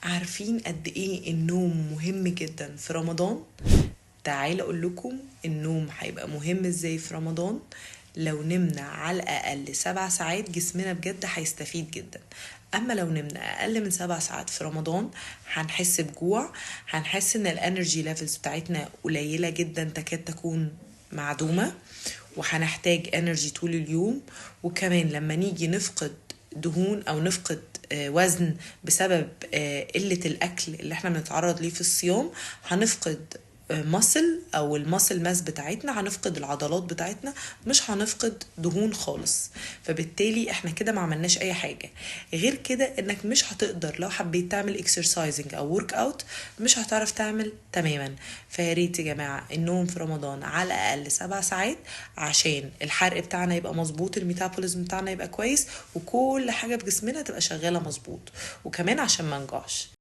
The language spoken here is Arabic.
عارفين قد ايه النوم مهم جدا في رمضان؟ تعال اقول لكم النوم هيبقى مهم ازاي في رمضان. لو نمنا على الاقل 7 ساعات جسمنا بجد هيستفيد جدا. اما لو نمنا اقل من 7 ساعات في رمضان هنحس بجوع، هنحس ان الانرجي ليفلز بتاعتنا قليلة جدا تكاد تكون معدومة، وهنحتاج انرجي طول اليوم. وكمان لما نيجي نفقد دهون او نفقد وزن بسبب قلة الاكل اللي احنا بنتعرض ليه في الصيام، هنفقد ماسل او الماسل ماس بتاعتنا، هنفقد العضلات بتاعتنا، مش هنفقد دهون خالص. فبالتالي احنا كده ما عملناش اي حاجة. غير كده انك مش هتقدر لو حبيت تعمل اكسرسايزنج او ورك اوت، مش هتعرف تعمل تماما. فياريت يا جماعة النوم في رمضان على الاقل 7 ساعات، عشان الحرق بتاعنا يبقى مظبوط، الميتابوليزم بتاعنا يبقى كويس، وكل حاجة في جسمنا تبقى شغالة مظبوط، وكمان عشان ما نجوعش.